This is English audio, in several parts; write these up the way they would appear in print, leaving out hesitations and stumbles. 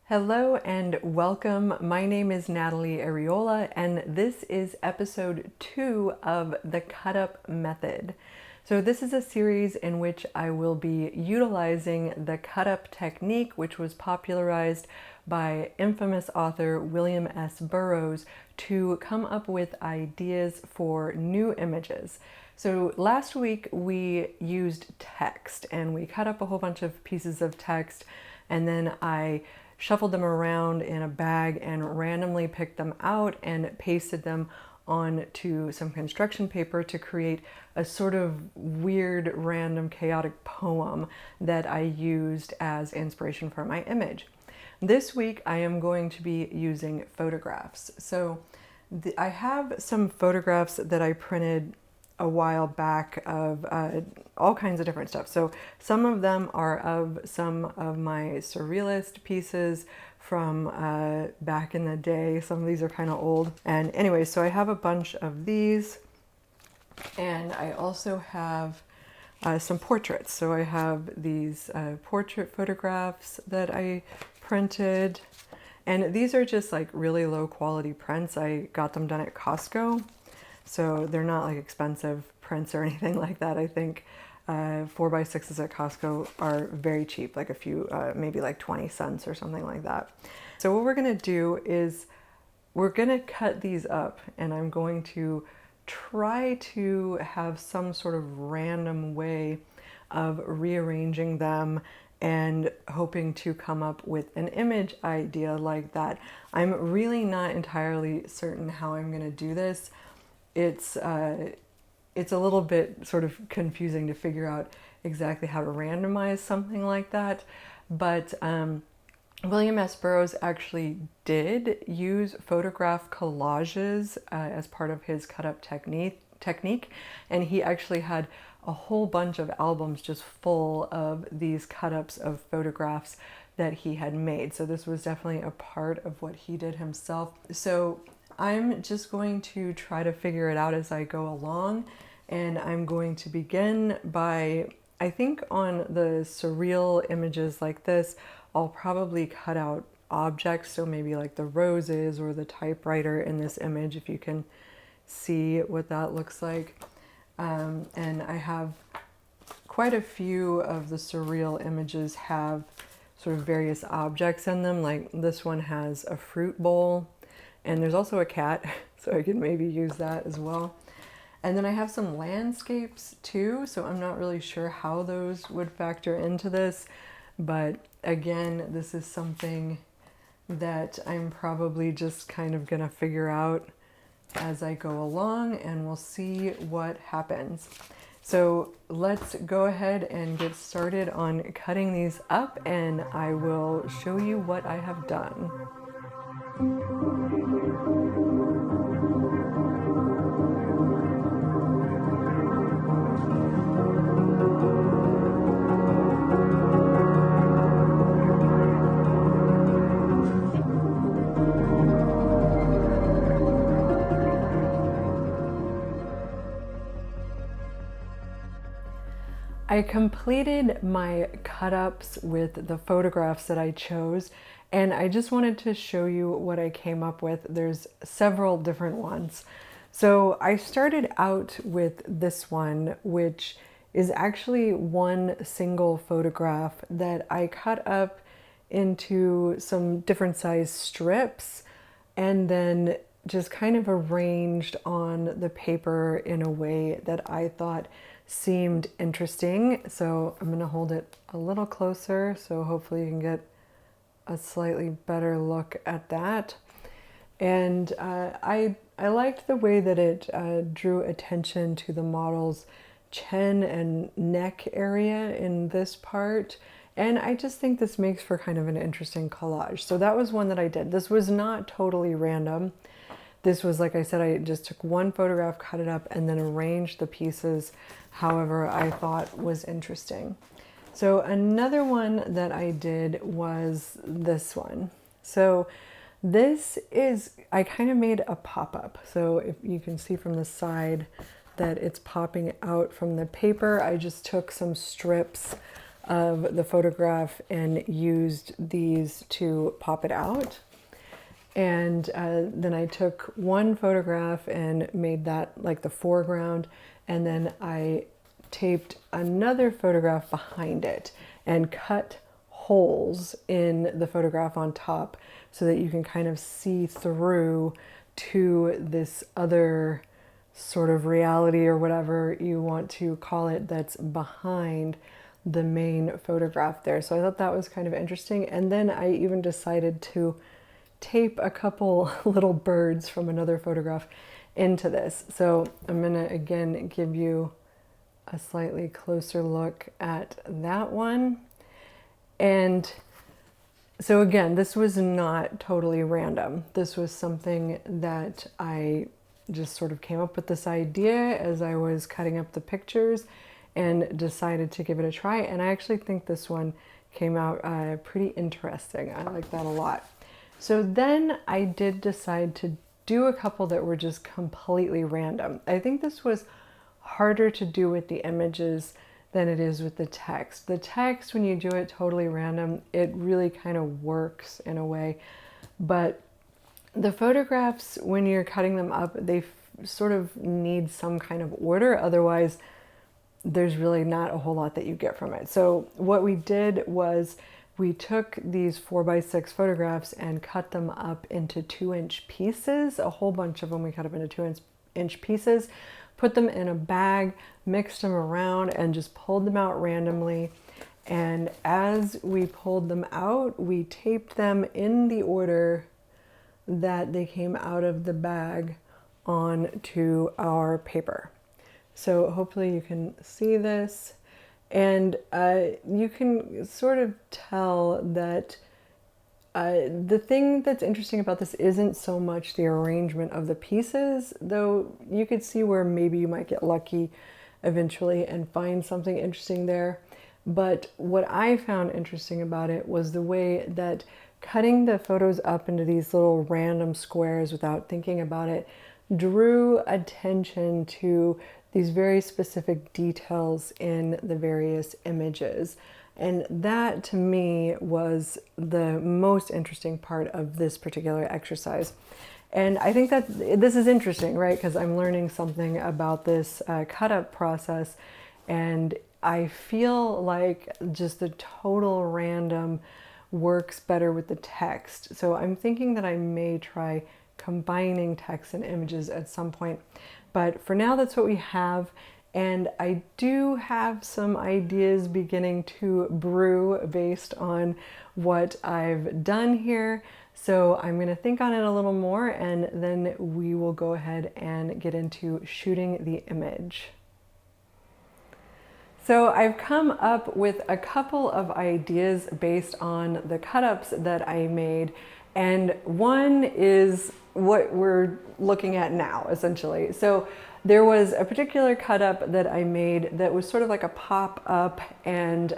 Hello and welcome. My name is Natalie Areola, and this is episode 2 of the Cut Up Method. So this is a series in which I will be utilizing the cut up technique, which was popularized by infamous author William S. Burroughs, to come up with ideas for new images. So last week we used text and we cut up a whole bunch of pieces of text, and then I shuffled them around in a bag and randomly picked them out and pasted them onto some construction paper to create a sort of weird, random, chaotic poem that I used as inspiration for my image. This week I am going to be using photographs. So I have some photographs that I printed a while back of all kinds of different stuff. So some of them are of some of my surrealist pieces from back in the day. Some of these are kind of old. And anyway, so I have a bunch of these, and I also have some portraits. So I have these portrait photographs that I printed, and these are just like really low quality prints. I got them done at Costco. So they're not like expensive prints or anything like that. I think 4x6s at Costco are very cheap, like a few, maybe like 20 cents or something like that. So what we're gonna do is we're gonna cut these up, and I'm going to try to have some sort of random way of rearranging them and hoping to come up with an image idea like that. I'm really not entirely certain how I'm gonna do this. It's a little bit sort of confusing to figure out exactly how to randomize something like that. But William S. Burroughs actually did use photograph collages as part of his cut-up technique, and he actually had a whole bunch of albums just full of these cut-ups of photographs that he had made. So this was definitely a part of what he did himself. So I'm just going to try to figure it out as I go along, and I'm going to begin by, I think on the surreal images like this, I'll probably cut out objects, so maybe like the roses or the typewriter in this image, if you can see what that looks like. And I have quite a few of the surreal images have sort of various objects in them, like this one has a fruit bowl. And there's also a cat, so I could maybe use that as well. And then I have some landscapes too, so I'm not really sure how those would factor into this. But again, this is something that I'm probably just kind of gonna figure out as I go along, and we'll see what happens. So let's go ahead and get started on cutting these up, and I will show you what I have done. I completed my cut-ups with the photographs that I chose, and I just wanted to show you what I came up with. There's several different ones. So I started out with this one, which is actually one single photograph that I cut up into some different size strips and then just kind of arranged on the paper in a way that I thought seemed interesting. So I'm going to hold it a little closer so hopefully you can get a slightly better look at that. And I liked the way that it drew attention to the model's chin and neck area in this part. And I just think this makes for kind of an interesting collage. So that was one that I did. This was not totally random. This was, like I said, I just took one photograph, cut it up, and then arranged the pieces however I thought was interesting. So another one that I did was this one. So this is, I kind of made a pop-up. So if you can see from the side that it's popping out from the paper, I just took some strips of the photograph and used these to pop it out. And then I took one photograph and made that like the foreground, and then I taped another photograph behind it and cut holes in the photograph on top so that you can kind of see through to this other sort of reality or whatever you want to call it that's behind the main photograph there. So I thought that was kind of interesting. And then I even decided to tape a couple little birds from another photograph into this. So I'm gonna again give you a slightly closer look at that one. And so again, this was not totally random. This was something that I just sort of came up with this idea as I was cutting up the pictures and decided to give it a try. And I actually think this one came out pretty interesting. I like that a lot. So then I did decide to do a couple that were just completely random. I think this was harder to do with the images than it is with the text. The text, when you do it totally random, it really kind of works in a way. But the photographs, when you're cutting them up, they sort of need some kind of order. Otherwise, there's really not a whole lot that you get from it. So what we did was we took these 4x6 photographs and cut them up into 2-inch pieces, a whole bunch of them we cut up into 2-inch pieces, put them in a bag, mixed them around, and just pulled them out randomly. And as we pulled them out, we taped them in the order that they came out of the bag onto our paper. So hopefully you can see this. And you can sort of tell that the thing that's interesting about this isn't so much the arrangement of the pieces, though you could see where maybe you might get lucky eventually and find something interesting there. But what I found interesting about it was the way that cutting the photos up into these little random squares without thinking about it drew attention to these very specific details in the various images. And that to me was the most interesting part of this particular exercise. And I think that this is interesting, right? Because I'm learning something about this cut up process, and I feel like just the total random works better with the text. So I'm thinking that I may try combining text and images at some point. But for now, that's what we have. And I do have some ideas beginning to brew based on what I've done here. So I'm going to think on it a little more, and then we will go ahead and get into shooting the image. So I've come up with a couple of ideas based on the cut-ups that I made, and one is what we're looking at now, essentially. So there was a particular cut-up that I made that was sort of like a pop-up, and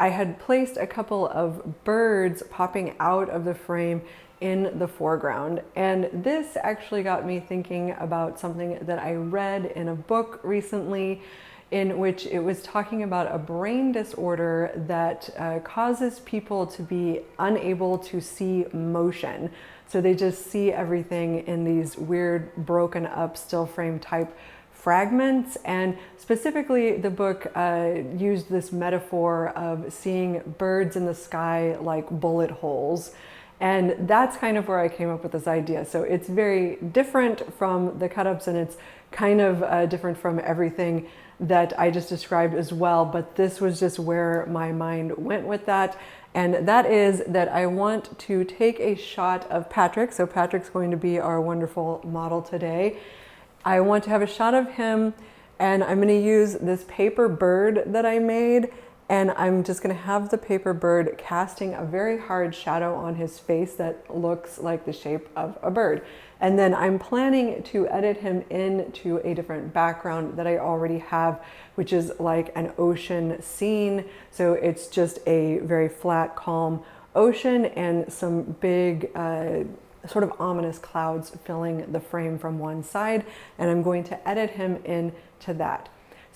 I had placed a couple of birds popping out of the frame in the foreground. And this actually got me thinking about something that I read in a book recently, in which it was talking about a brain disorder that causes people to be unable to see motion. So they just see everything in these weird broken up still frame type fragments. And specifically the book used this metaphor of seeing birds in the sky like bullet holes. And that's kind of where I came up with this idea. So it's very different from the cut-ups, and it's kind of different from everything that I just described as well, but this was just where my mind went with that. And that is that I want to take a shot of Patrick. So Patrick's going to be our wonderful model today. I want to have a shot of him, and I'm going to use this paper bird that I made, and I'm just going to have the paper bird casting a very hard shadow on his face that looks like the shape of a bird. And then I'm planning to edit him into a different background that I already have, which is like an ocean scene. So it's just a very flat, calm ocean and some big sort of ominous clouds filling the frame from one side. And I'm going to edit him into that.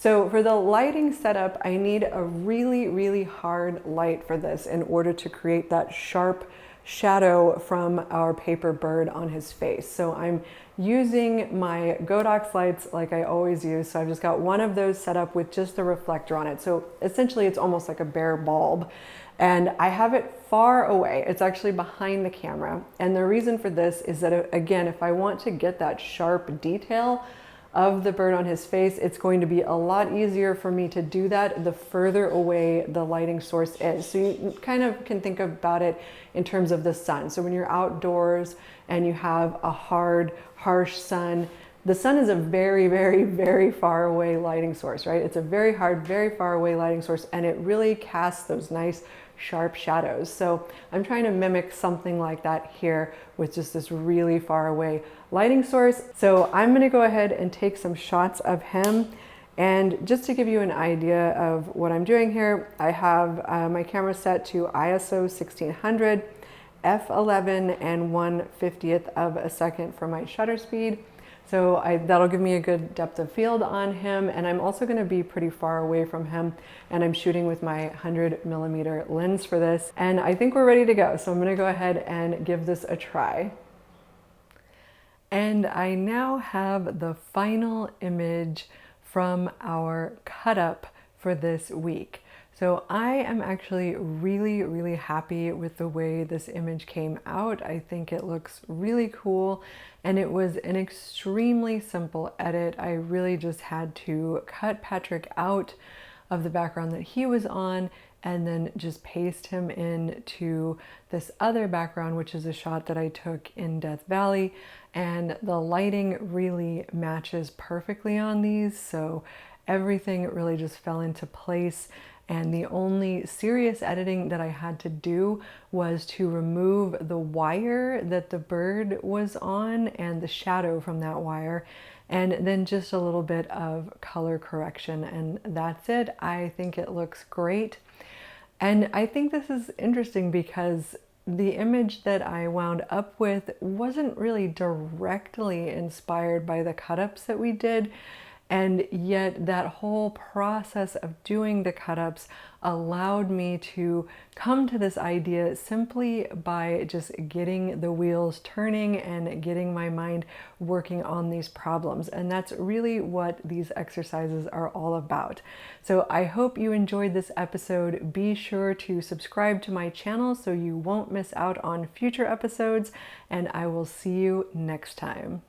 So for the lighting setup, I need a really, really hard light for this in order to create that sharp shadow from our paper bird on his face. So I'm using my Godox lights like I always use. So I've just got one of those set up with just the reflector on it. So essentially it's almost like a bare bulb. And I have it far away. It's actually behind the camera. And the reason for this is that, again, if I want to get that sharp detail of the bird on his face, it's going to be a lot easier for me to do that the further away the lighting source is. So you kind of can think about it in terms of the sun. So when you're outdoors and you have a hard, harsh sun, the sun is a very, very, very far away lighting source, right? It's a very hard, very far away lighting source, and it really casts those nice sharp shadows. So I'm trying to mimic something like that here with just this really far away lighting source. So I'm going to go ahead and take some shots of him. And just to give you an idea of what I'm doing here, I have my camera set to ISO 1600, f11 and 1/50th of a second for my shutter speed. So that'll give me a good depth of field on him, and I'm also going to be pretty far away from him, and I'm shooting with my 100mm lens for this, and I think we're ready to go. So I'm going to go ahead and give this a try. And I now have the final image from our cut up for this week. So I am actually really, really happy with the way this image came out. I think it looks really cool, and it was an extremely simple edit. I really just had to cut Patrick out of the background that he was on and then just paste him into this other background, which is a shot that I took in Death Valley, and the lighting really matches perfectly on these, so everything really just fell into place. And the only serious editing that I had to do was to remove the wire that the bird was on and the shadow from that wire, and then just a little bit of color correction, and that's it. I think it looks great. And I think this is interesting because the image that I wound up with wasn't really directly inspired by the cut-ups that we did. And yet that whole process of doing the cut-ups allowed me to come to this idea simply by just getting the wheels turning and getting my mind working on these problems. And that's really what these exercises are all about. So I hope you enjoyed this episode. Be sure to subscribe to my channel so you won't miss out on future episodes, and I will see you next time.